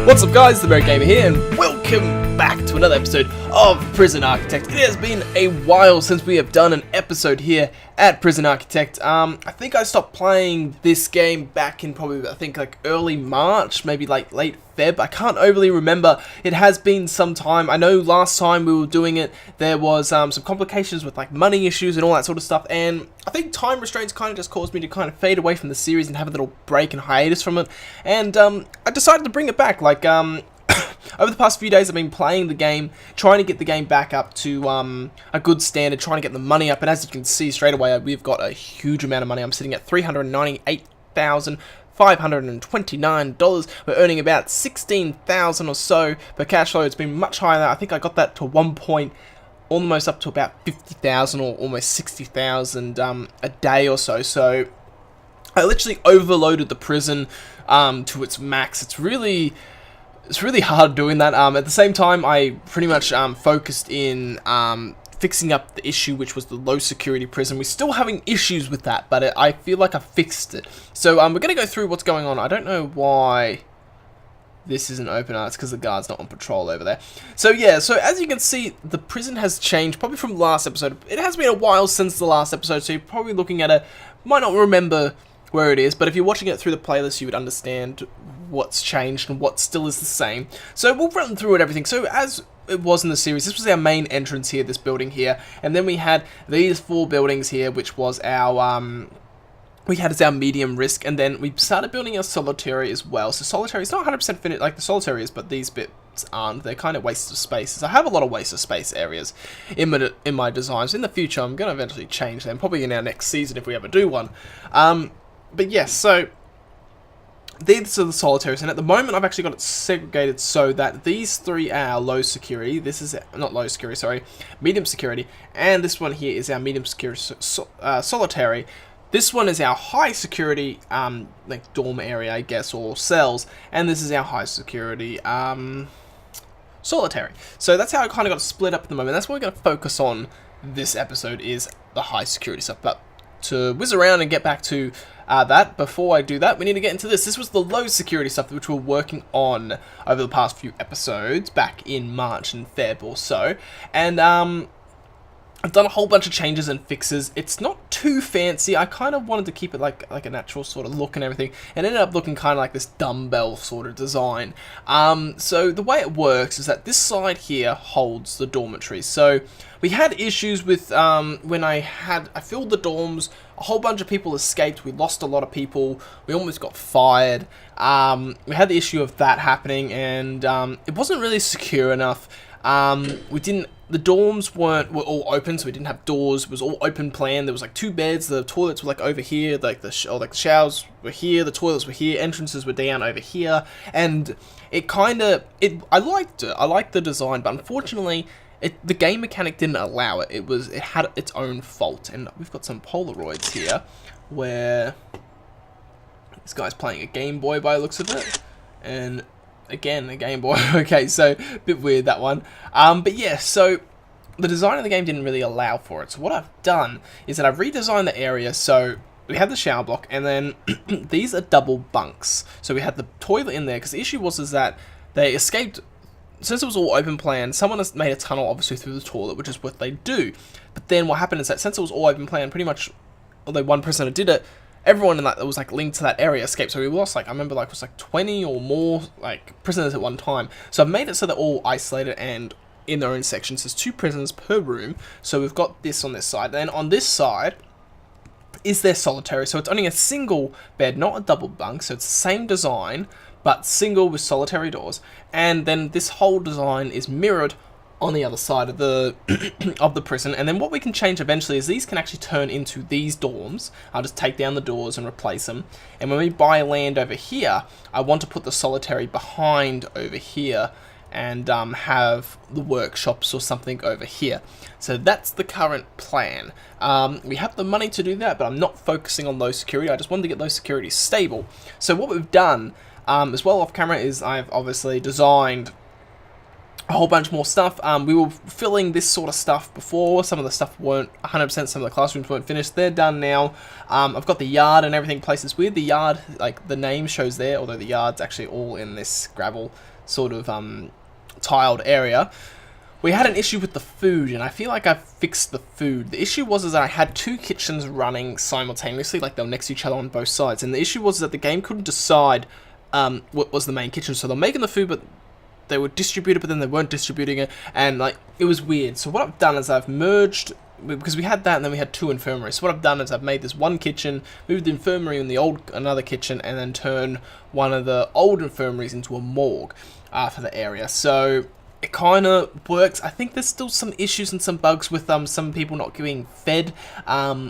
What's up guys, TheMerryGamer here, and welcome back to another episode of Prison Architect. It has been a while since we have done an episode here at Prison Architect. I think I stopped playing this game back in probably, like early March, maybe like late Feb. I can't overly remember. It has been some time. I know last time we were doing it, there was some complications with like money issues and all that sort of stuff, and I think time restraints kind of just caused me to kind of fade away from the series and have a little break and hiatus from it, and I decided to bring it back. Over the past few days I've been playing the game, trying to get the game back up to a good standard, trying to get the money up, and as you can see straight away, we've got a huge amount of money. I'm sitting at $398,529. We're earning about $16,000 or so per cash flow. It's been much higher than that. I think I got that to one point almost up to about 50,000 or almost 60,000 a day or so. So I literally overloaded the prison to its max. It's really hard doing that. At the same time, I pretty much focused in fixing up the issue, which was the low security prison. We're still having issues with that, but I feel like I fixed it. So we're going to go through what's going on. I don't know why this isn't open. It's because the guard's not on patrol over there. So yeah, so as you can see, the prison has changed, probably from the last episode. It has been a while since the last episode, so you're probably looking at might not remember where it is, but if you're watching it through the playlist, you would understand what's changed and what still is the same. So we'll run through it, everything. So as it was in the series, this was our main entrance here, this building here, and then we had these four buildings here, which was our as our medium risk, and then we started building our solitary as well. So solitary is not 100% finished like the solitary is, but these bits aren't. They're kind of waste of spaces. I have a lot of waste of space areas in my designs. In the future, I'm going to eventually change them, probably in our next season if we ever do one. But yes, so these are the solitaries, and at the moment I've actually got it segregated so that these three are low security. This is not low security, sorry, medium security, and this one here is our medium security solitary. This one is our high security like dorm area, I guess, or cells, and this is our high security solitary. So that's how I kind of got it split up at the moment. That's what we're going to focus on this episode, is the high security stuff. But to whiz around and get back to that, before I do that, we need to get into this. This was the low security stuff which we're working on over the past few episodes, back in March and Feb or so, and I've done a whole bunch of changes and fixes. It's not too fancy. I kind of wanted to keep it like a natural sort of look and everything, and it ended up looking kind of like this dumbbell sort of design. So the way it works is that this side here holds the dormitories. So we had issues with when I filled the dorms, a whole bunch of people escaped, we lost a lot of people, we almost got fired. We had the issue of that happening, and it wasn't really secure enough. The dorms were all open, so we didn't have doors. It was all open plan. There was like two beds. The toilets were like over here, like the showers were here. The toilets were here. Entrances were down over here, and I liked it. I liked the design, but unfortunately, the game mechanic didn't allow it. It had its own fault, and we've got some Polaroids here where this guy's playing a Game Boy by the looks of it, and again, a Game Boy. Okay, so a bit weird, that one. But yeah, so the design of the game didn't really allow for it. So what I've done is that I've redesigned the area. So we have the shower block, and then these are double bunks. So we had the toilet in there, because the issue was that they escaped. Since it was all open plan, someone has made a tunnel obviously through the toilet, which is what they do. But then what happened is that since it was all open plan, pretty much, although one person did it, everyone in that was like linked to that area escaped. So we lost I remember it was 20 or more prisoners at one time. So I've made it so they're all isolated and in their own sections. There's 2 prisoners per room. So we've got this on this side. Then on this side is their solitary. So it's only a single bed, not a double bunk. So it's the same design, but single with solitary doors. And then this whole design is mirrored on the other side of the of the prison. And then what we can change eventually is these can actually turn into these dorms. I'll just take down the doors and replace them. And when we buy land over here, I want to put the solitary behind over here and have the workshops or something over here. So that's the current plan. We have the money to do that, but I'm not focusing on low security. I just wanted to get low security stable. So what we've done as well off camera is I've obviously designed a whole bunch more stuff. We were filling this sort of stuff before. Some of the stuff weren't 100%, some of the classrooms weren't finished. They're done now. I've got the yard and everything placed. It's weird, the yard, like the name shows there, although the yard's actually all in this gravel sort of tiled area. We had an issue with the food, and I feel like I've fixed the food. The issue was that I had two kitchens running simultaneously, like they were next to each other on both sides. And the issue was that the game couldn't decide what was the main kitchen. So they're making the food, but they were distributed, but then they weren't distributing it. And like it was weird. So what I've done is I've merged, because we had that and then we had two infirmaries. So what I've done is I've made this one kitchen, moved the infirmary in the another kitchen, and then turn one of the old infirmaries into a morgue for the area. So it kind of works. I think there's still some issues and some bugs with some people not getting fed,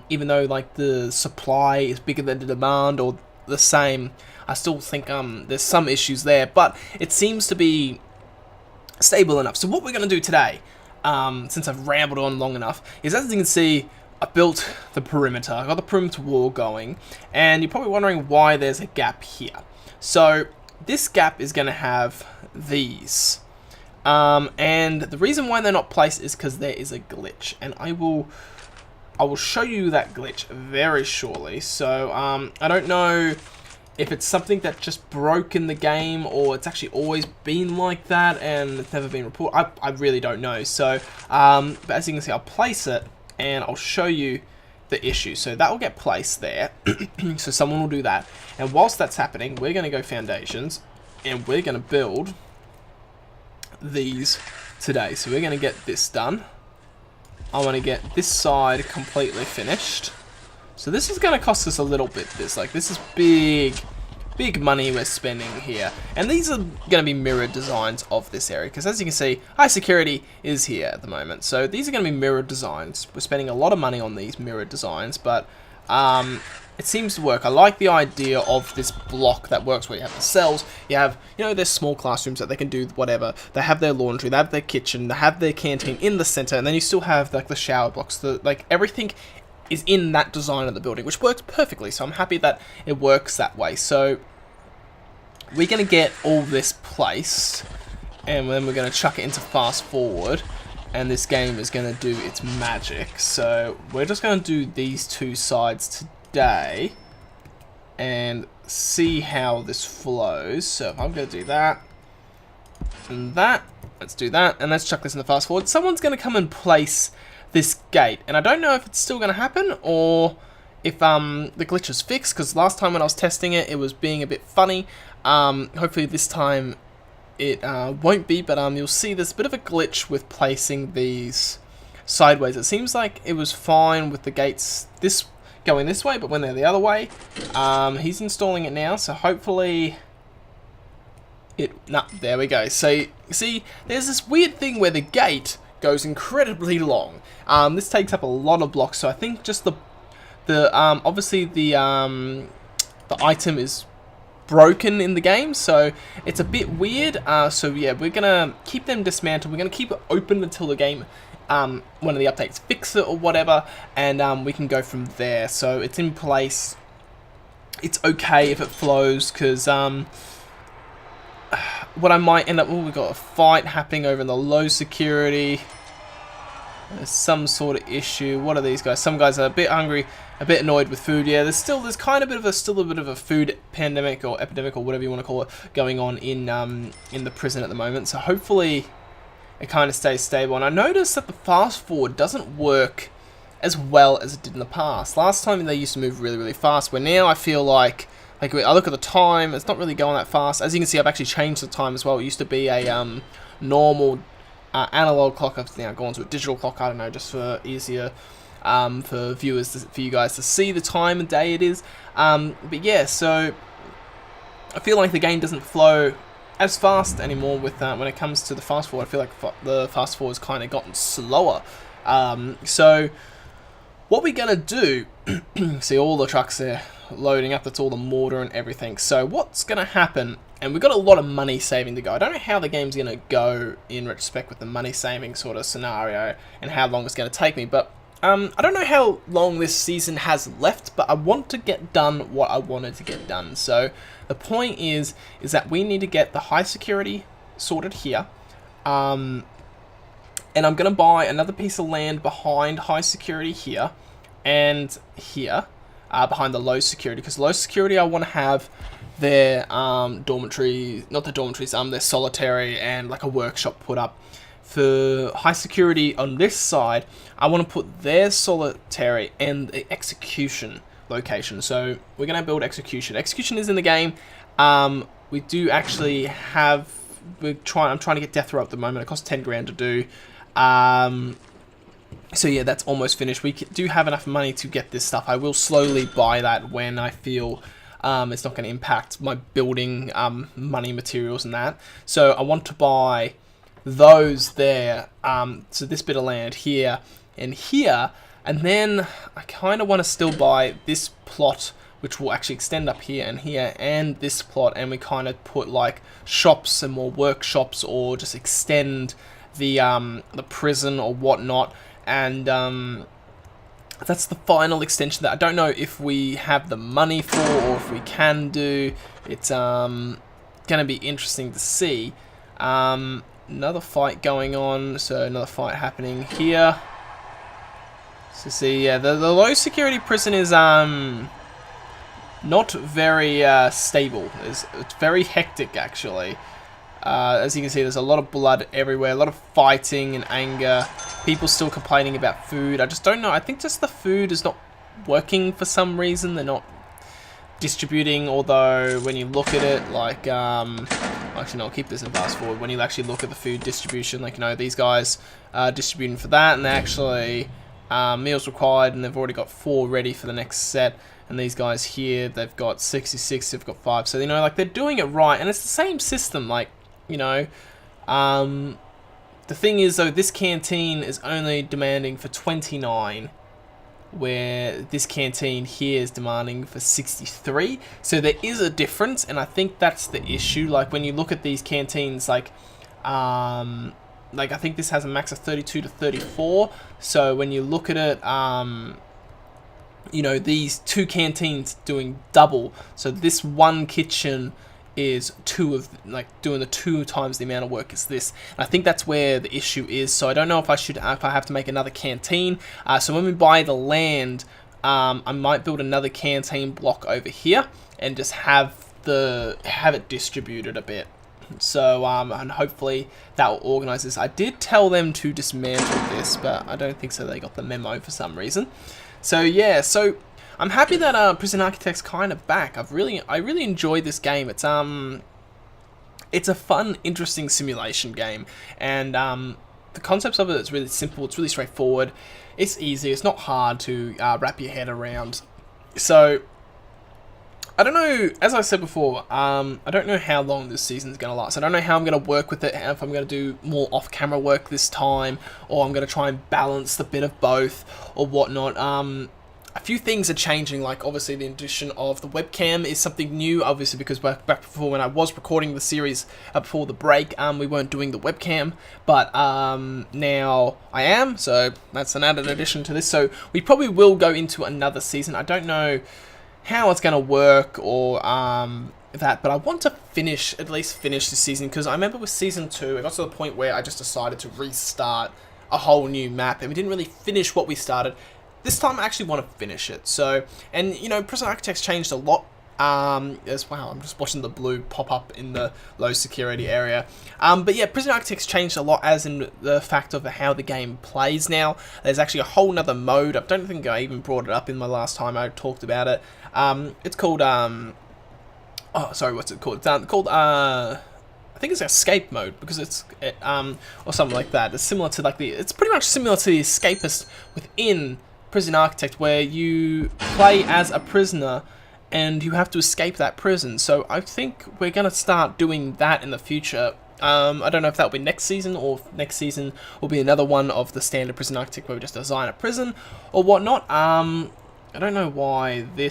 even though like the supply is bigger than the demand or the same. I still think there's some issues there, but it seems to be stable enough. So what we're going to do today, since I've rambled on long enough, is as you can see, I built the perimeter. I got the perimeter wall going, and you're probably wondering why there's a gap here. So this gap is going to have these. And the reason why they're not placed is because there is a glitch, and I will show you that glitch very shortly. So I don't know if it's something that just broke in the game, or it's actually always been like that and it's never been reported. I really don't know. So but as you can see, I'll place it and I'll show you the issue. So that will get placed there. So someone will do that, and whilst that's happening, we're going to go foundations and we're going to build these today. So we're going to get this done. I want to get this side completely finished. So this is going to cost us a little bit. This is big money we're spending here, and these are going to be mirrored designs of this area, because as you can see, high security is here at the moment. So these are going to be mirrored designs. We're spending a lot of money on these mirrored designs, but it seems to work. I like the idea of this block that works, where you have the cells, you have, there's small classrooms that they can do whatever. They have their laundry, they have their kitchen, they have their canteen in the center, and then you still have like the shower blocks. Everything is in that design of the building, which works perfectly. So I'm happy that it works that way. So we're going to get all this placed, and then we're going to chuck it into fast forward, and this game is going to do its magic. So we're just going to do these two sides today and see how this flows. So if I'm going to do that and that, let's do that, and let's chuck this in the fast forward. Someone's going to come and place this gate, and I don't know if it's still going to happen or if the glitch is fixed, because last time when I was testing it, it was being a bit funny. Hopefully this time it won't be, but you'll see there's a bit of a glitch with placing these sideways. It seems like it was fine with the gates going this way, but when they're the other way, he's installing it now, so hopefully there we go. So see, there's this weird thing where the gate goes incredibly long. This takes up a lot of blocks, so I think just obviously the item is broken in the game, so it's a bit weird. So yeah, we're gonna keep them dismantled. We're gonna keep it open until the game, one of the updates fix it or whatever, and we can go from there. So it's in place. It's okay if it flows, because what I might end up, we've got a fight happening over in the low security. There's some sort of issue. What are these guys? Some guys are a bit hungry, a bit annoyed with food. Yeah, there's kind of still a bit of a food pandemic or epidemic or whatever you want to call it going on in the prison at the moment. So hopefully it kind of stays stable. And I noticed that the fast forward doesn't work as well as it did in the past. Last time they used to move really, really fast, where now I feel like I look at the time, it's not really going that fast. As you can see, I've actually changed the time as well. It used to be a normal analog clock. I've now gone to a digital clock. I don't know, just for easier for you guys to see the time and day it is. But yeah, so I feel like the game doesn't flow as fast anymore with when it comes to the fast forward. I feel like the fast forward's kind of gotten slower. So what we're gonna do, see all the trucks there loading up, that's all the mortar and everything. So what's gonna happen, and we've got a lot of money saving to go. I don't know how the game's gonna go in retrospect with the money saving sort of scenario and how long it's gonna take me, but I don't know how long this season has left, but I want to get done what I wanted to get done. So the point is that we need to get the high security sorted here, and I'm gonna buy another piece of land behind high security here and here, behind the low security, because low security I want to have their dormitory, not the dormitories, their solitary and like a workshop put up. For high security on this side, I want to put their solitary and the execution location. So we're going to build execution. Execution is in the game. We do actually have, I'm trying to get death row at the moment. It costs 10 grand to do. So yeah, that's almost finished. We do have enough money to get this stuff. I will slowly buy that when I feel it's not going to impact my building money, materials and that. So I want to buy those there. So this bit of land here and here. And then I kind of want to still buy this plot, which will actually extend up here and this plot. And we kind of put like shops and more workshops, or just extend the prison or whatnot. And that's the final extension that I don't know if we have the money for, or if we can do. It's going to be interesting to see. Another fight going on, so another fight happening here. So see, yeah, the low security prison is not very stable. It's very hectic, actually. As you can see, there's a lot of blood everywhere, a lot of fighting and anger. People still complaining about food. I just don't know. I think just the food is not working for some reason. They're not distributing, although when you look at it, like, actually no, I'll keep this in fast forward. When you actually look at the food distribution, like, you know, these guys are distributing for that, and they actually, meals required, and they've already got 4 ready for the next set. And these guys here, they've got 66, they've got 5. So, you know, like, they're doing it right, and it's the same system, like, you know, the thing is, though, this canteen is only demanding for 29, where this canteen here is demanding for 63. So there is a difference, and I think that's the issue. Like, when you look at these canteens, like I think this has a max of 32 to 34. So when you look at it, you know, these 2 canteens doing double. So this one kitchen is doing the 2 times the amount of work as this. And I think that's where the issue is. So I don't know if I have to make another canteen. So when we buy the land, I might build another canteen block over here and just have it distributed a bit. So and hopefully that will organize this. I did tell them to dismantle this, but I don't think so. They got the memo for some reason. So yeah, so I'm happy that Prison Architect's kind of back. I really enjoyed this game. It's a fun, interesting simulation game, and the concepts of it is really simple. It's really straightforward. It's easy. It's not hard to wrap your head around. So I don't know. As I said before, I don't know how long this season's gonna last. I don't know how I'm gonna work with it. If I'm gonna do more off-camera work this time, or I'm gonna try and balance the bit of both, or whatnot. A few things are changing, like obviously the addition of the webcam is something new, obviously because back before when I was recording the series before the break, we weren't doing the webcam, but now I am, so that's an added addition to this. So we probably will go into another season. I don't know how it's going to work or that, but I want to at least finish this season, because I remember with season 2, it got to the point where I just decided to restart a whole new map, and we didn't really finish what we started. This time I actually want to finish it. So, and you know, Prison Architects changed a lot. Wow, I'm just watching the blue pop up in the low security area. But yeah, Prison Architects changed a lot, as in the fact of how the game plays now. There's actually a whole nother mode. I don't think I even brought it up in my last time I talked about it. It's called oh, sorry, what's it called? It's called I think it's escape mode, because it's or something like that. It's similar to it's pretty much similar to the Escapist within Prison Architect, where you play as a prisoner and you have to escape that prison. So I think we're going to start doing that in the future. I don't know if that'll be next season, or if next season will be another one of the standard Prison Architect where we just design a prison or whatnot. I don't know why the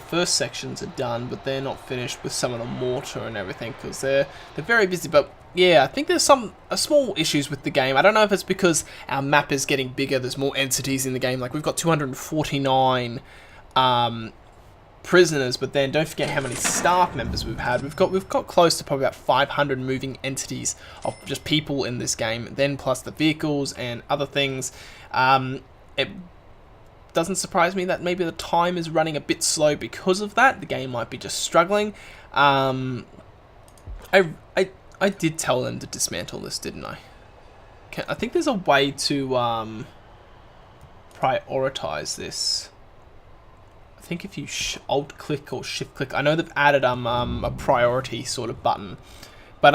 first sections are done, but they're not finished with some of the mortar and everything, because they're very busy. But yeah, I think there's some small issues with the game. I don't know if it's because our map is getting bigger, there's more entities in the game. Like, we've got 249 prisoners, but then don't forget how many staff members we've had. We've got close to probably about 500 moving entities of just people in this game, then plus the vehicles and other things. It doesn't surprise me that maybe the time is running a bit slow because of that. The game might be just struggling. I did tell them to dismantle this, didn't I? I think there's a way to prioritize this. I think if you alt click or shift click, I know they've added a priority sort of button, but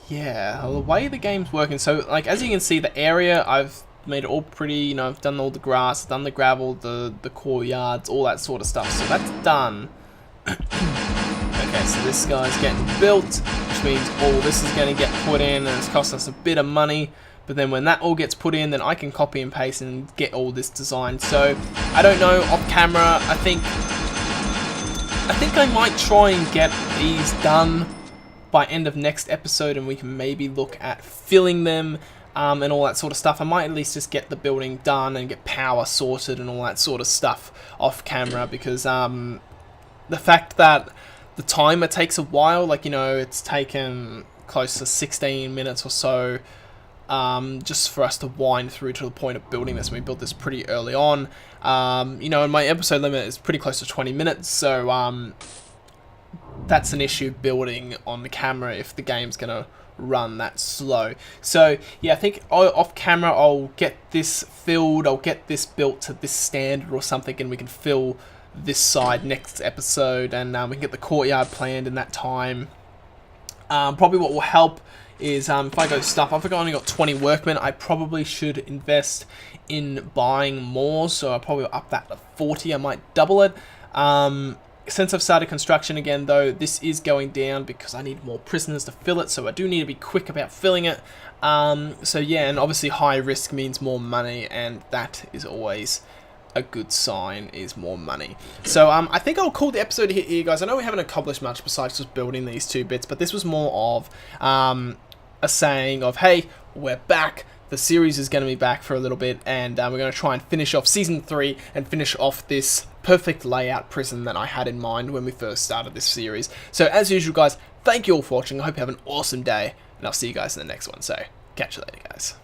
yeah, the way the game's working. So like as you can see, the area I've made it all pretty. You know, I've done all the grass, done the gravel, the courtyards, all that sort of stuff. So that's done. Okay, so this guy's getting built, which means all this is going to get put in, and it's cost us a bit of money. But then when that all gets put in, then I can copy and paste and get all this designed. So I don't know, off camera, I think I might try and get these done by end of next episode, and we can maybe look at filling them and all that sort of stuff. I might at least just get the building done and get power sorted and all that sort of stuff off camera, because the fact that the timer takes a while, like, you know, it's taken close to 16 minutes or so just for us to wind through to the point of building this. We built this pretty early on, you know, and my episode limit is pretty close to 20 minutes, so that's an issue building on the camera if the game's gonna run that slow. So yeah, I think off camera I'll get this filled, I'll get this built to this standard or something, and we can fill this side next episode, and we can get the courtyard planned in that time. Probably what will help is if I go stuff, I've only got 20 workmen, I probably should invest in buying more, so I'll probably up that to 40, I might double it. Since I've started construction again though, this is going down because I need more prisoners to fill it, so I do need to be quick about filling it. So yeah, and obviously high risk means more money, and that is always a good sign, is more money. So I think I'll call the episode here, guys. I know we haven't accomplished much besides just building these 2 bits, but this was more of a saying of, hey, we're back. The series is going to be back for a little bit, and we're going to try and finish off Season 3 and finish off this perfect layout prison that I had in mind when we first started this series. So as usual, guys, thank you all for watching. I hope you have an awesome day, and I'll see you guys in the next one. So catch you later, guys.